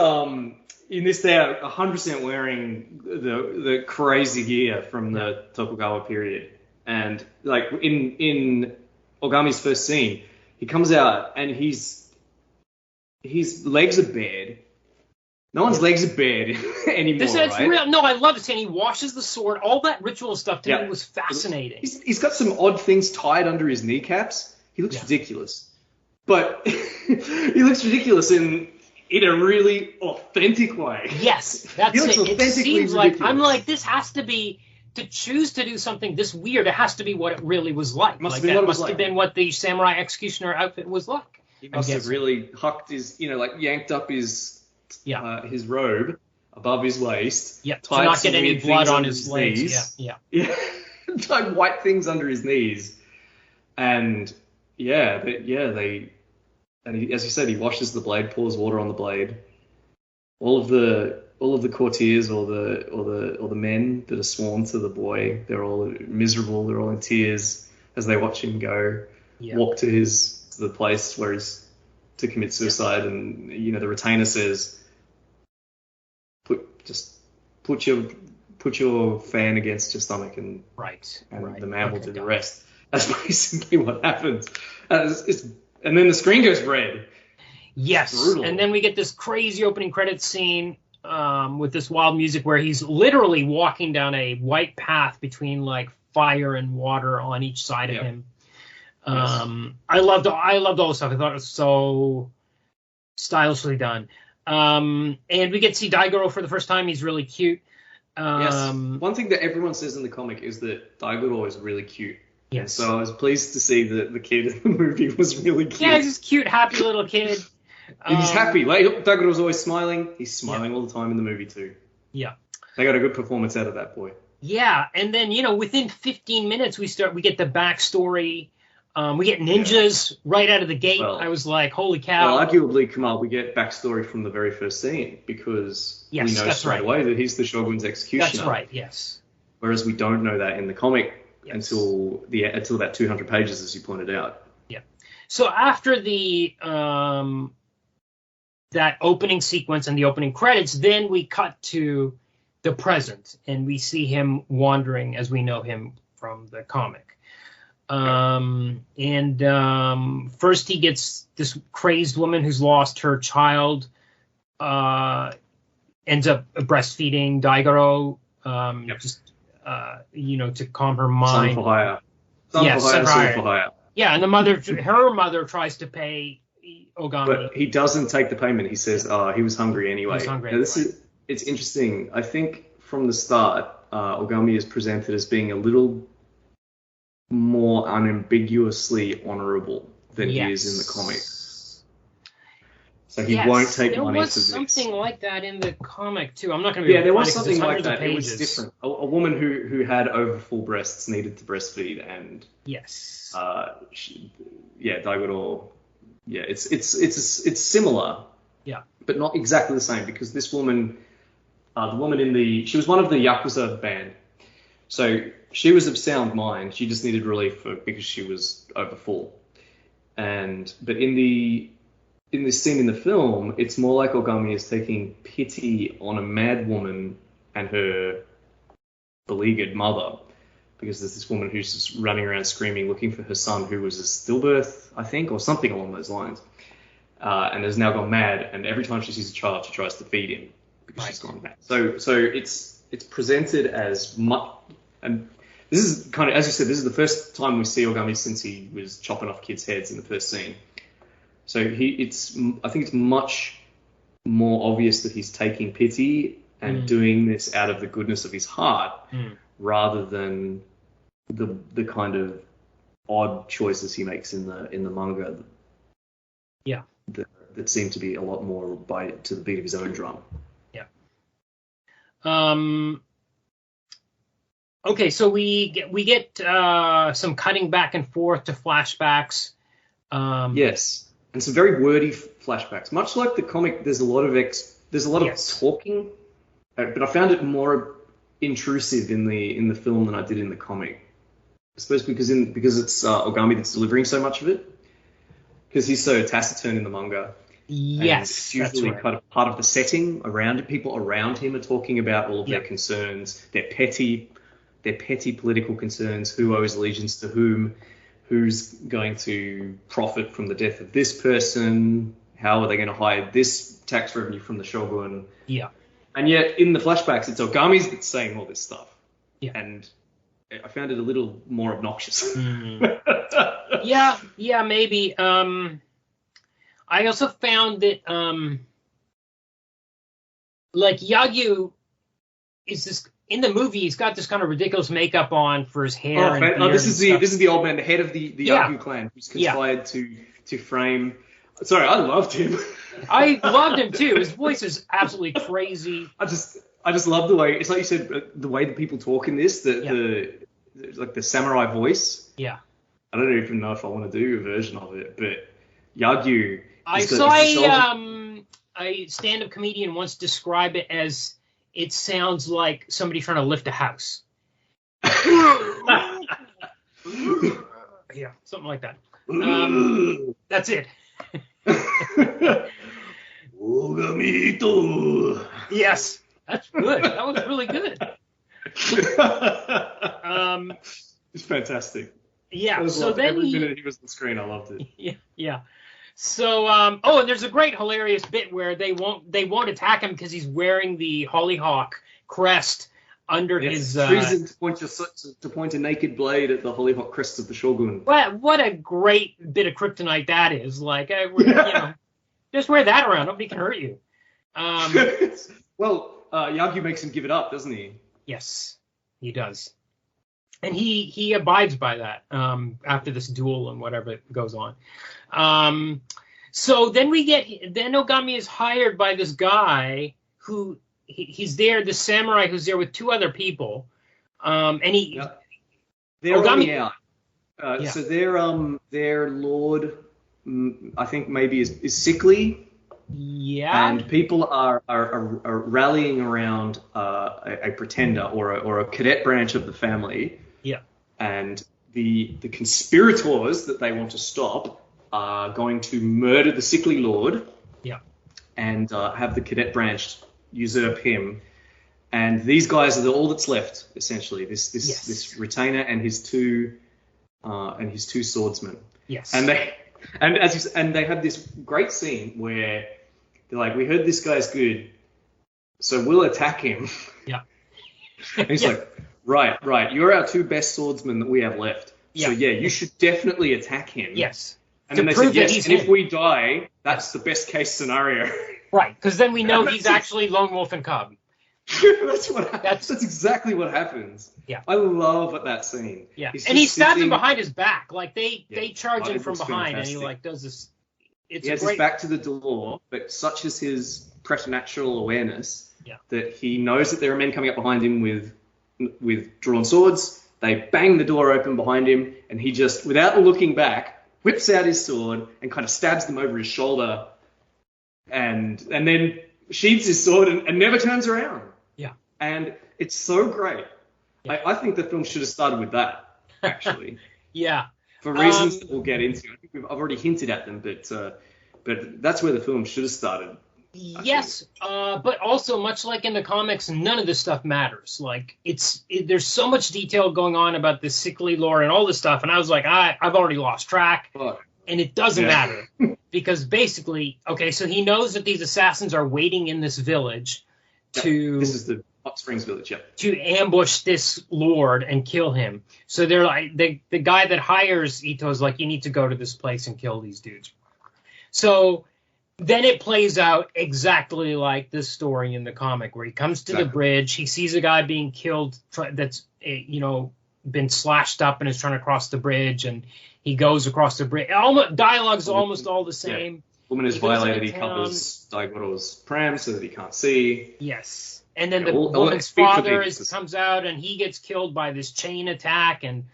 in this, they're 100% wearing the crazy gear from the Tokugawa period. And like in Ogami's first scene, he comes out and his legs are bared. No one's legs are bared anymore, right? Real. No, I love it. And he washes the sword. All that ritual stuff to me was fascinating. He's got some odd things tied under his kneecaps. He looks ridiculous. But he looks ridiculous in a really authentic way. Yes, that's it. It seems like, I'm like, this has to be, to choose to do something this weird, it has to be what it really was like. Must have been what the samurai executioner outfit was like. He must have really hucked his, yanked up his robe above his waist. Yeah, to not get any blood on his legs. Yeah. Tied white things under his knees. And as you said, he washes the blade, pours water on the blade. All of the courtiers or the men that are sworn to the boy, they're all miserable. They're all in tears as they watch him go walk to the place where he's to commit suicide. And the retainer says, put your fan against your stomach and the man will do the rest. That's basically what happens. And then the screen goes red. Yes, and then we get this crazy opening credits scene with this wild music where he's literally walking down a white path between like fire and water on each side of him. I loved all the stuff. I thought it was so stylishly done. And we get to see Daigoro for the first time. He's really cute. One thing that everyone says in the comic is that Daigoro is really cute. Yes. So I was pleased to see that the kid in the movie was really cute. Yeah, he's this cute, happy little kid. He's happy. Like, Daigoro's always smiling. He's smiling all the time in the movie too. Yeah. They got a good performance out of that boy. Yeah, and then, within 15 minutes we get the backstory. We get ninjas right out of the gate. I was like, holy cow. Well, arguably, Kumar, we get backstory from the very first scene because we know straight away that he's the Shogun's executioner. That's right, yes. Whereas we don't know that in the comic until about 200 pages, as you pointed out. Yeah. So after the that opening sequence and the opening credits, then we cut to the present, and we see him wandering as we know him from the comic. First he gets this crazed woman who's lost her child, ends up breastfeeding Daigoro, to calm her mind. Son for hire. Son for hire. Yeah, and her mother tries to pay Ogami. But he doesn't take the payment. He says, he was hungry anyway. It's interesting. I think from the start, Ogami is presented as being a little more unambiguously honourable than he is in the comics. So he won't take money for this. There was something like that in the comic too. I'm not going to be there was something like that. It was different. A woman who had over full breasts needed to breastfeed, and Daigoro. Yeah, it's similar. Yeah, but not exactly the same because this woman, she was one of the Yakuza band, so she was of sound mind. She just needed relief because she was over full. But in this scene in the film, it's more like Ogami is taking pity on a mad woman and her beleaguered mother, because there's this woman who's just running around screaming, looking for her son who was a stillbirth, I think, or something along those lines, and has now gone mad. And every time she sees a child, she tries to feed him because she's gone mad. So it's presented as much, and this is kind of, as you said, this is the first time we see Ogami since he was chopping off kids' heads in the first scene. So I think it's much more obvious that he's taking pity and doing this out of the goodness of his heart, rather than the kind of odd choices he makes in the manga. Yeah, that seem to be a lot more to the beat of his own drum. Yeah. Okay, so we get some cutting back and forth to flashbacks. Yes. and some very wordy flashbacks. Much like the comic, there's a lot of talking, but I found it more intrusive in the film than I did in the comic. I suppose because it's Ogami that's delivering so much of it, because he's so taciturn in the manga. Yes, it's usually kind of part of the setting around it. People around him are talking about all of their concerns, their petty political concerns, who owes allegiance to whom, who's going to profit from the death of this person, how are they going to hide this tax revenue from the shogun. Yeah. And yet in the flashbacks, it's Ogami that's saying all this stuff. Yeah. And I found it a little more obnoxious. Yeah, maybe. I also found that, like, Yagyu is this in the movie. He's got this kind of ridiculous makeup on for his hair. This is the old man, the head of the Yagyu clan, who's conspired to frame. Sorry, I loved him. I loved him too. His voice is absolutely crazy. I just love the way, it's like you said, the way that people talk in this, the samurai voice. Yeah. I don't even know if I want to do a version of it, but Yagyu. I saw a stand-up comedian once describe it as it sounds like somebody trying to lift a house. Yeah, something like that. That's it. Yes, that's good. That was really good. It's fantastic. Yeah. So then every minute he was on the screen, I loved it. Yeah. So and there's a great hilarious bit where they won't attack him because he's wearing the hollyhock crest under his. Treason to point a naked blade at the hollyhock crest of the shogun. What a great bit of kryptonite that is! Like, just wear that around. Nobody can hurt you. Well, Yagyu makes him give it up, doesn't he? Yes, he does. And he abides by that after this duel and whatever goes on. So then Ogami is hired by this guy who he's there, the samurai who's there with two other people. And they're Ogami out. So their lord, I think maybe is sickly. Yeah. And people are rallying around a pretender or a cadet branch of the family. Yeah. And the conspirators that they want to stop are going to murder the sickly lord. Yeah. And have the cadet branch usurp him. And these guys are all that's left, essentially. This retainer and his two swordsmen. Yes. And they have this great scene where they're like, we heard this guy's good, so we'll attack him. Yeah. And he's like, right, you're our two best swordsmen that we have left. Yeah. So you should definitely attack him. Yes. And then they said, yes, and if we die, that's the best case scenario. Right, because then we know he's actually Lone Wolf and Cub. That's exactly what happens. Yeah. I love that scene. Yeah. And he stabs him behind his back. Like they charge him from behind fantastic. And he does this. He has his back to the door, but such is his preternatural awareness that he knows that there are men coming up behind him with drawn swords. They bang the door open behind him, and he just, without looking back, whips out his sword and kind of stabs them over his shoulder, and then sheathes his sword and never turns around. Yeah. And it's so great. Yeah. I think the film should have started with that, actually. Yeah. For reasons that we'll get into. I think I've already hinted at them, but that's where the film should have started. Yes, but also much like in the comics, none of this stuff matters. Like there's so much detail going on about the sickly lore and all this stuff, and I was like, I've already lost track, and it doesn't matter because basically, so he knows that these assassins are waiting in this village to. This is the Hot Springs village, to ambush this lord and kill him. So they're like the guy that hires Ito is like, you need to go to this place and kill these dudes. So. Then it plays out exactly like this story in the comic, where he comes to the bridge, he sees a guy being killed that's been slashed up and is trying to cross the bridge, and he goes across the bridge. Dialogue's almost all the same. Yeah. Woman is violated. He covers Daigoro's pram so that he can't see. Yes, and then the woman's father comes out, and he gets killed by this chain attack, and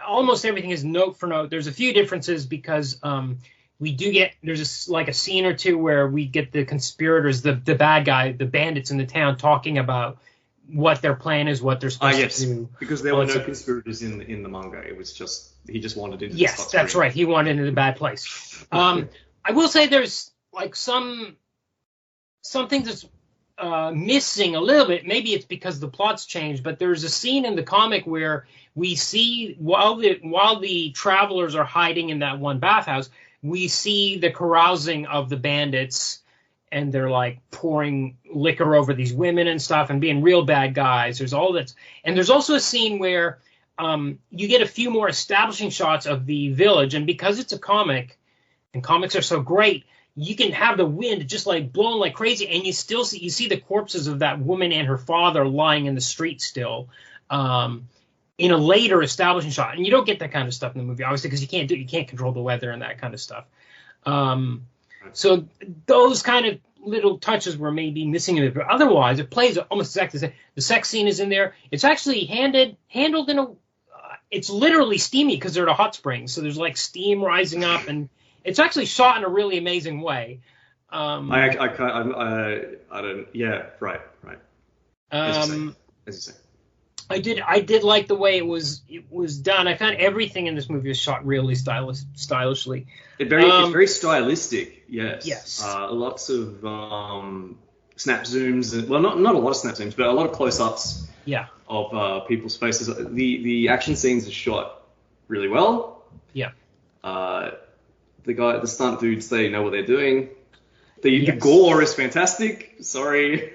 almost everything is note for note. There's a few differences because we do get, there's like a scene or two where we get the conspirators, the bad guy, the bandits in the town talking about what their plan is, what they're supposed to do. Because there were no conspirators in the manga. It was just, he just wandered into the Yes, that's right. He wandered into the bad place. I will say there's like some things that's missing a little bit. Maybe it's because the plot's changed, but there's a scene in the comic where we see while the travelers are hiding in that one bathhouse, we see the carousing of the bandits, and they're like pouring liquor over these women and stuff and being real bad guys. There's all that. And there's also a scene where you get a few more establishing shots of the village. And because it's a comic and comics are so great, you can have the wind just like blowing like crazy. And you see the corpses of that woman and her father lying in the street still in a later establishing shot. And you don't get that kind of stuff in the movie, obviously, because you can't control the weather and that kind of stuff. So those kind of little touches were maybe missing in it, but otherwise it plays almost exactly the same. The sex scene is in there. It's actually handled in a. It's literally steamy because they're at a hot spring, so there's like steam rising up, and it's actually shot in a really amazing way. I don't. Yeah, right. As you say. I did like the way it was done. I found everything in this movie was shot really stylishly. It's very stylistic. Yes. Yes. Lots of snap zooms. Well, not a lot of snap zooms, but a lot of close-ups. Yeah. Of people's faces. The action scenes are shot really well. Yeah. The stunt dudes, they know what they're doing. The gore is fantastic. Sorry.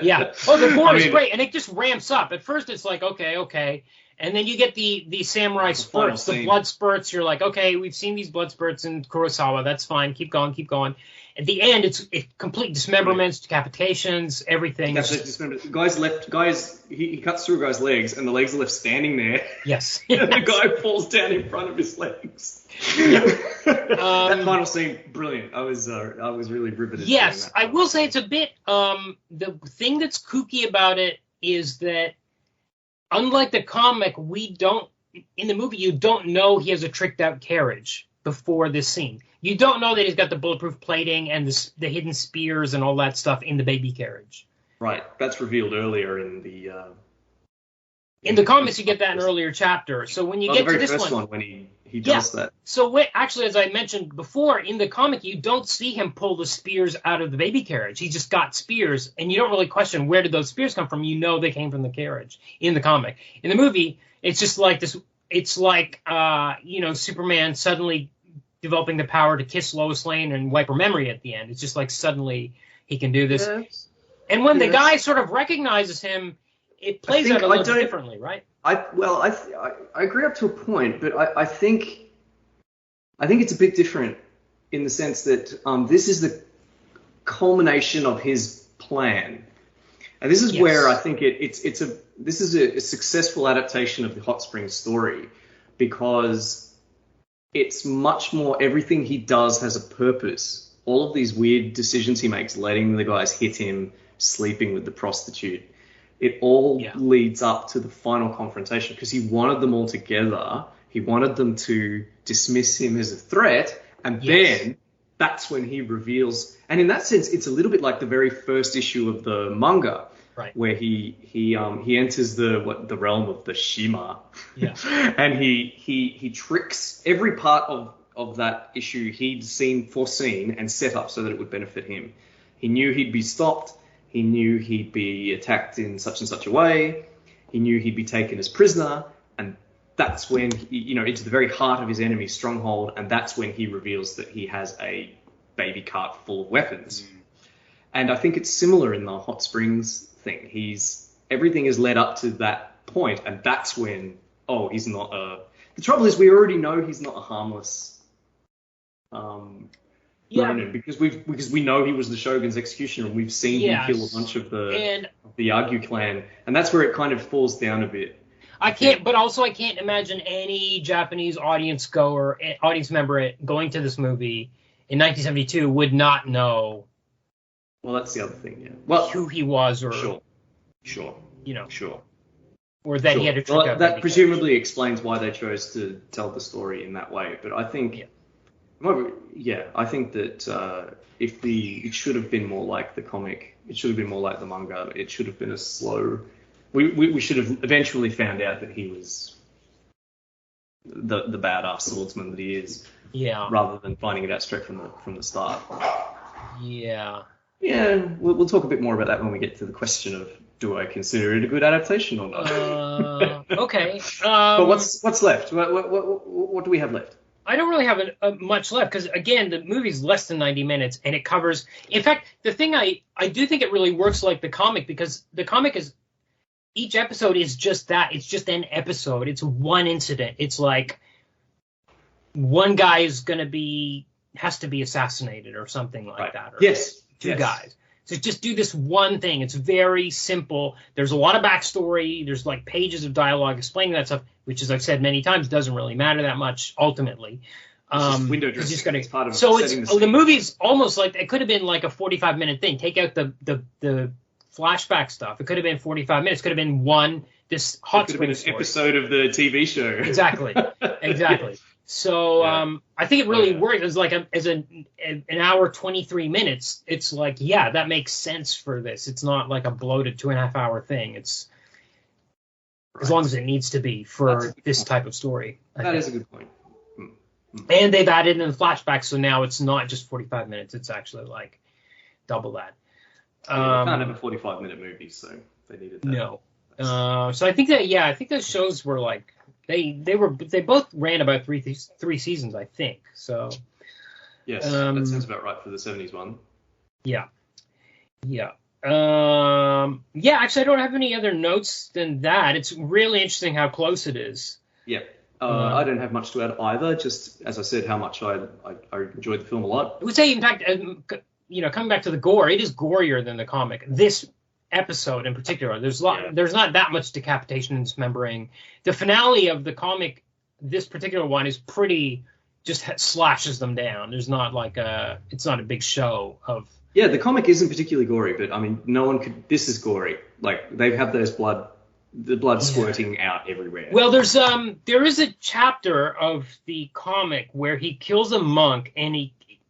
Yeah. Oh, the gore is great, and it just ramps up. At first, it's like okay, and then you get the samurai spurts, the blood spurts. You're like, okay, we've seen these blood spurts in Kurosawa. That's fine. Keep going. At the end, it's complete dismemberments, decapitations, everything. He cuts through a guy's legs, and the legs are left standing there. Yes. And the guy falls down in front of his legs. That final scene, brilliant. I was really riveted. Yes, I will say it's a bit. The thing that's kooky about it is that, unlike the comic, in the movie you don't know he has a tricked out carriage before this scene. You don't know that he's got the bulletproof plating and the hidden spears and all that stuff in the baby carriage. Right. That's revealed earlier in the. In the comics, you get that in an earlier chapter. So when you get to this one, when he does that. So actually, as I mentioned before, in the comic, you don't see him pull the spears out of the baby carriage. He just got spears, and you don't really question where did those spears come from. You know they came from the carriage in the comic. In the movie, it's just like this. It's like Superman suddenly developing the power to kiss Lois Lane and wipe her memory at the end. It's just like suddenly he can do this. Yes. And when the guy sort of recognizes him, it plays out a little differently, right? I agree up to a point, but I think it's a bit different in the sense that this is the culmination of his plan, and this is where I think this is a successful adaptation of the Hot Springs story, because it's much more, everything he does has a purpose. All of these weird decisions he makes, letting the guys hit him, sleeping with the prostitute, it all leads up to the final confrontation, because he wanted them all together. He wanted them to dismiss him as a threat, and then that's when he reveals. And in that sense, it's a little bit like the very first issue of the manga, where he enters the realm of the Shima, and he tricks every part of that issue he'd foreseen and set up so that it would benefit him. He knew he'd be stopped. He knew he'd be attacked in such and such a way. He knew he'd be taken as prisoner, and that's when into the very heart of his enemy's stronghold, and that's when he reveals that he has a baby cart full of weapons. And I think it's similar in the Hot Springs thing. Everything is led up to that point, and that's when he's not the trouble is we already know he's not a harmless Ronin, because we know he was the Shogun's executioner, and we've seen him kill a bunch of the Yagyu clan, and that's where it kind of falls down a bit. I can't imagine any Japanese audience member going to this movie in 1972 would not know. Well, that's the other thing, yeah. Well, who he was, or sure, or that he had a trick out. That presumably explains why they chose to tell the story in that way. But I think Well, yeah, I think that it should have been more like the comic. It should have been more like the manga. It should have been a slow. We should have eventually found out that he was the badass swordsman that he is. Yeah. Rather than finding it out straight from the start. Yeah. Yeah, we'll talk a bit more about that when we get to the question of do I consider it a good adaptation or not. Okay. But what's left? What do we have left? I don't really have much left because, again, the movie's less than 90 minutes and it covers. In fact, the thing I do think it really works like the comic, because the comic is, each episode is just that. It's just an episode. It's one incident. It's like one guy has to be assassinated or something like that. Or yes. Two guys. So just do this one thing. It's very simple. There's a lot of backstory. There's like pages of dialogue explaining that stuff, which, as I've said many times, doesn't really matter that much ultimately. It's just window dressing. It's part of the movie's almost like it could have been like a 45-minute thing. Take out the flashback stuff. It could have been 45 minutes. It could have been this hot spring story. Episode of the TV show. Exactly. So I think it really works as like as an hour 23 minutes. It's like, yeah, that makes sense for this. It's not like a bloated 2.5 hour thing. It's as long as it needs to be for this type of story. That is a good point. And they've added in the flashback, so now it's not just 45 minutes. It's actually like double that. They can't have a 45-minute movie, so they needed that. No. So I think those shows were like. They both ran about three seasons, I think. So yes, that sounds about right for the 70s one. Yeah. Actually, I don't have any other notes than that. It's really interesting how close it is. Yeah. I don't have much to add either. Just as I said, how much I enjoyed the film a lot. I would say, in fact, coming back to the gore, it is gorier than the comic. This episode in particular, there's not that much decapitation and dismembering. The finale of the comic, this particular one, is pretty just slashes them down. There's not like it's not a big show of. Yeah, the comic isn't particularly gory, but I mean, no one could. This is gory. Like they have the blood squirting out everywhere. Well, there is a chapter of the comic where he kills a monk, and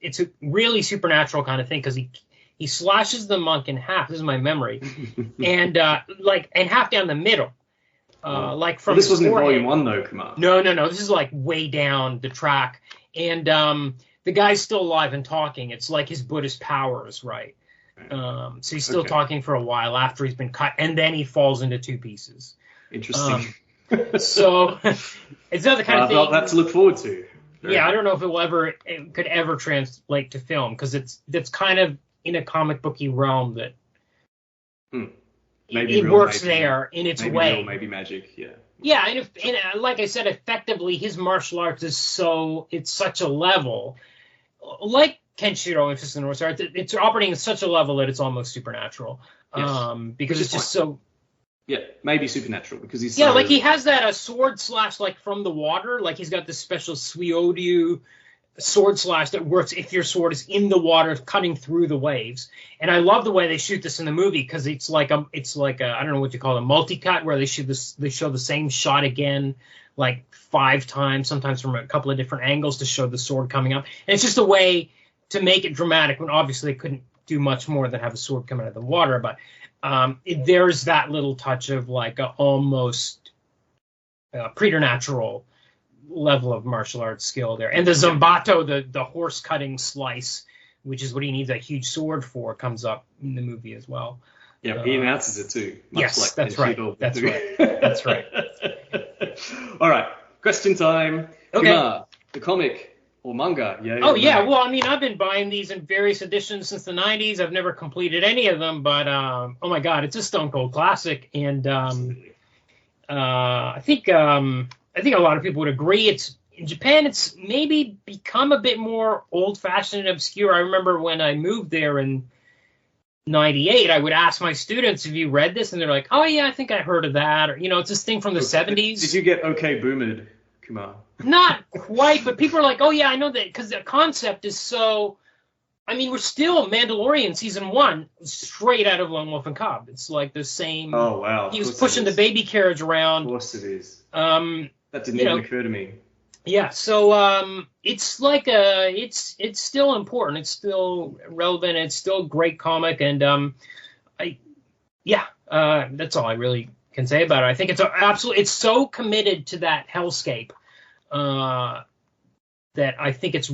it's a really supernatural kind of thing because he slashes the monk in half. This is my memory, and half down the middle, like from. This wasn't in volume 1 though, Kumar. No. This is like way down the track, and the guy's still alive and talking. It's like his Buddhist powers, right? So he's still talking for a while after he's been cut, and then he falls into two pieces. Interesting. So it's not the kind of thing. I've got that to look forward to. Yeah, I don't know if it could ever translate to film because it's kind of in a comic booky realm that it works there in its way. Real, maybe magic, yeah. Yeah, and like I said, effectively his martial arts is it's such a level, like Kenshiro and Fist of the North Star, it's operating at such a level that it's almost supernatural. Yes. Because it's just so. Yeah, maybe supernatural because he's. Yeah, like he has that sword slash like from the water, like he's got this special Suioryu sword slash that works if your sword is in the water cutting through the waves. And I love the way they shoot this in the movie because it's like a I don't know what you call it, a multi-cut where they show the same shot again like 5 times, sometimes from a couple of different angles to show the sword coming up. And it's just a way to make it dramatic when obviously they couldn't do much more than have a sword come out of the water. But there's that little touch of like a almost preternatural level of martial arts skill there. And the Zambato, the horse cutting slice, which is what he needs a huge sword for, comes up in the movie as well. Yeah, he announces it too. Yes, like that's right. That's right. All right, question time. Okay. Kumar, the comic or manga? Yeah. Oh yeah. Well, I mean, I've been buying these in various editions since the '90s. I've never completed any of them, but oh my god, it's a stone cold classic, and I think a lot of people would agree. In Japan, it's maybe become a bit more old-fashioned and obscure. I remember when I moved there in '98, I would ask my students, "Have you read this?" And they're like, "Oh yeah, I think I heard of that." Or it's this thing from the '70s. Did you get okay boomered, Kumar? Not quite, but people are like, "Oh yeah, I know that," because the concept is so. I mean, we're still Mandalorian season 1, straight out of Lone Wolf and Cub. It's like the same. Oh wow! He was pushing the baby carriage around. Of course it is. That didn't even occur to me. Yeah, so it's like it's still important. It's still relevant. It's still a great comic, and I yeah, that's all I really can say about it. I think it's so committed to that hellscape that I think it's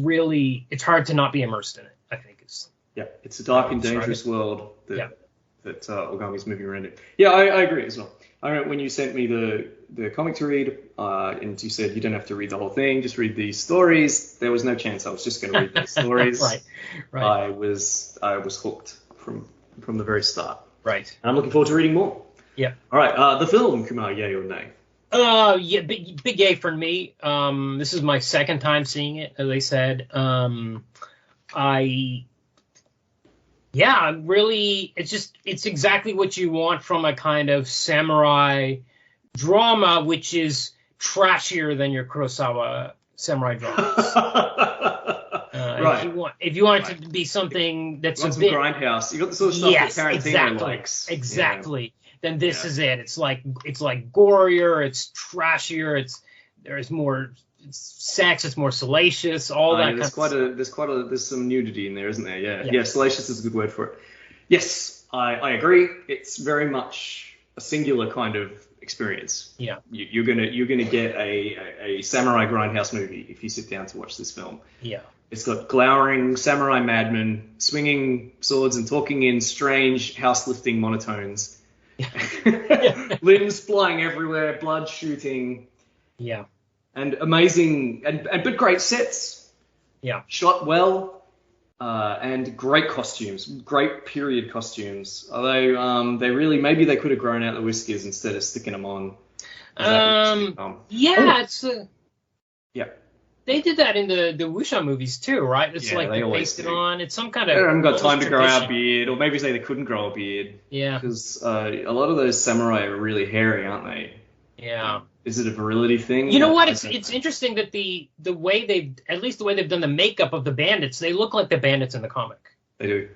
hard to not be immersed in it. I think it's it's a dark and dangerous world that Ogami's moving around in. Yeah, I agree as well. I remember when you sent me the comic to read, and you said you don't have to read the whole thing, just read these stories. There was no chance I was just going to read these stories. Right. I was hooked from the very start. Right. And I'm looking forward to reading more. Yeah. All right. The film, Kumar, yay or nay? Yeah, big yay for me. This is my second time seeing it, as I said. Really, it's exactly what you want from a kind of samurai drama, which is trashier than your Kurosawa samurai dramas. Right. If you want it to be something that's a bit grindhouse, you got the sort of stuff that Tarantino likes. Exactly. Then this is it. It's like gorier. It's trashier. There's more sex. It's more salacious. All that. There's some nudity in there, isn't there? Yeah. Salacious is a good word for it. Yes, I agree. It's very much a singular kind of experience. Yeah. You're gonna get a samurai grindhouse movie if you sit down to watch this film. Yeah. It's got glowering samurai madmen swinging swords and talking in strange house-lifting monotones. Limbs flying everywhere, blood shooting. Yeah. And amazing, but great sets. Yeah. Shot well, and great costumes, great period costumes. Although maybe they could have grown out the whiskers instead of sticking them on. They did that in the Wuxia movies too, right? It's like they pasted it on. It's some kind of. They haven't got time to grow out a beard, or maybe they couldn't grow a beard. Yeah. Because a lot of those samurai are really hairy, aren't they? Yeah. Is it a virility thing? You know what? It's interesting that the way they've done the makeup of the bandits, they look like the bandits in the comic. They do.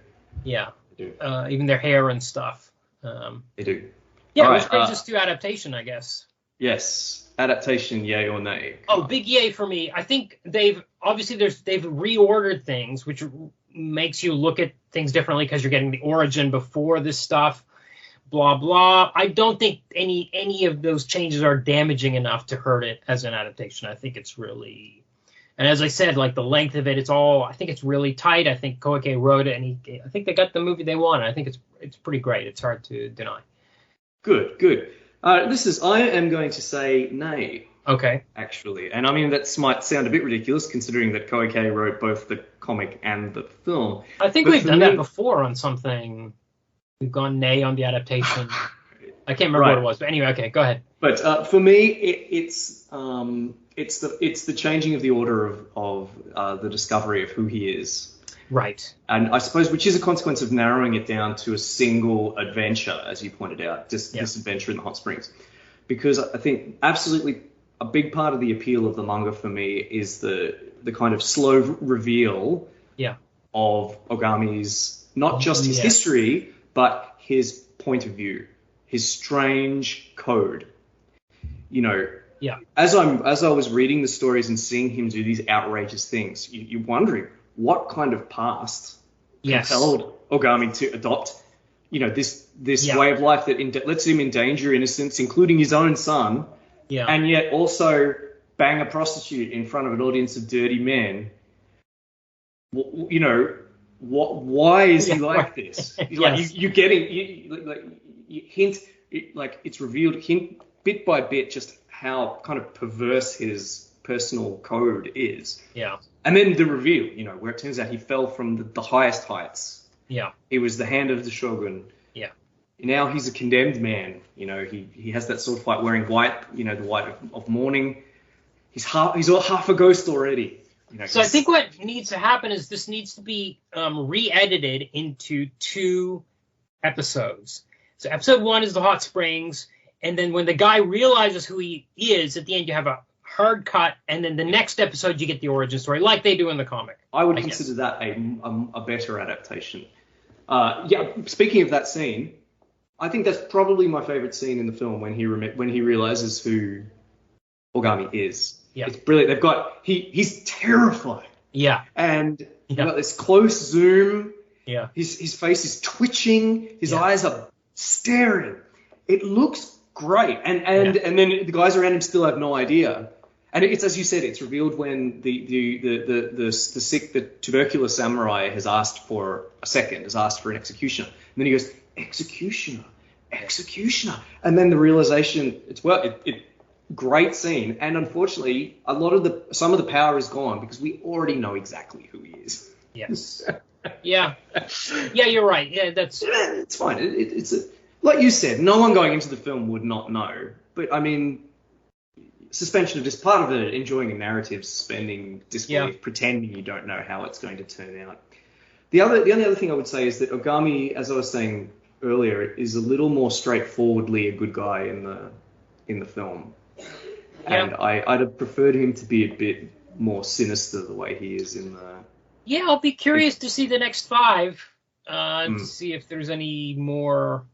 Yeah. They do. Even their hair and stuff. They do. Yeah, which brings us to adaptation, I guess. Yes. Adaptation, yay or nay? Oh, big yay for me. I think they've reordered things, which makes you look at things differently because you're getting the origin before this stuff. Blah blah. I don't think any of those changes are damaging enough to hurt it as an adaptation. I think it's really, and as I said, like the length of it, I think it's really tight. I think Koike wrote it, and I think they got the movie they want. I think it's pretty great. It's hard to deny. Good. I am going to say nay. Okay. Actually, and I mean that might sound a bit ridiculous considering that Koike wrote both the comic and the film. I think we've done that before on something. We've gone nay on the adaptation. I can't remember what it was, but anyway, okay, go ahead. But for me, it's the changing of the order of the discovery of who he is. Right. And I suppose which is a consequence of narrowing it down to a single adventure, as you pointed out, this adventure in the hot springs. Because I think absolutely a big part of the appeal of the manga for me is the kind of slow reveal of Ogami's, not just his history, but his point of view, his strange code. You know, as I was reading the stories and seeing him do these outrageous things, you're wondering what kind of past compelled Ogami to adopt, this way of life that lets him endanger innocence, including his own son, and yet also bang a prostitute in front of an audience of dirty men. Why is he like this? You're getting it's revealed bit by bit just how kind of perverse his personal code is. Yeah. And then the reveal, where it turns out he fell from the highest heights. Yeah. It was the hand of the shogun. Yeah. Now he's a condemned man. He has that sword fight wearing white, the white of mourning. He's half a ghost already. So I think what needs to happen is this needs to be re-edited into 2 episodes. So episode 1 is the hot springs, and then when the guy realizes who he is, at the end you have a hard cut, and then the next episode you get the origin story, like they do in the comic. I would consider that a better adaptation. Speaking of that scene, I think that's probably my favorite scene in the film when he realizes who Ogami is. Yeah. It's brilliant. They've got he's terrifying. Yeah. And you've got this close zoom. Yeah. His face is twitching. His Yeah. eyes are staring. It looks great. And then the guys around him still have no idea. And it's, as you said, it's revealed when the sick, the tuberculous samurai has asked for an executioner. And then he goes, executioner. And then the realization, great scene. And unfortunately, some of the power is gone because we already know exactly who he is. Yes. Yeah. Yeah, you're right. Yeah, it's fine. It's like you said, no one going into the film would not know. But I mean, suspension of just part of it, enjoying a narrative, suspending disbelief, pretending you don't know how it's going to turn out. The only other thing I would say is that Ogami, as I was saying earlier, is a little more straightforwardly a good guy in the film. Yeah. And I'd have preferred him to be a bit more sinister the way he is in the... Yeah, I'll be curious to see the next 5, to see if there's any more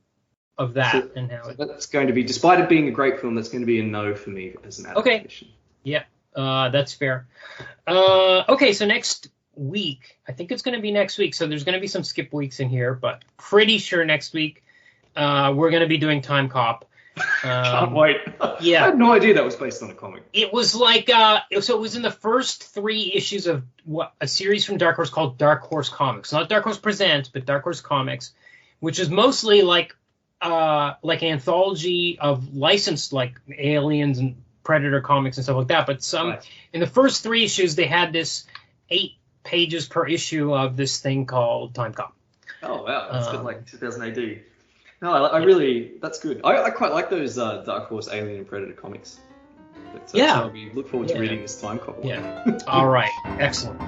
of that. That's going to be, despite it being a great film, that's going to be a no for me as an adaptation. Okay. Yeah, that's fair. Okay, so next week, I think it's going to be next week, so there's going to be some skip weeks in here, but pretty sure next week we're going to be doing Time Cop. Can't wait. Yeah. I had no idea that was based on a comic. It was like, so it was in the first 3 issues of a series from Dark Horse called Dark Horse Comics. Not Dark Horse Presents, but Dark Horse Comics, which is mostly like an anthology of licensed like Aliens and Predator comics and stuff like that. But in the first 3 issues, they had this 8 pages per issue of this thing called Time Cop. Oh wow, that's good, like 2000 AD. No, I really, that's good. I quite like those Dark Horse Alien and Predator comics. But, so I'll look forward to reading this Time Cop one. Yeah. All right. Excellent.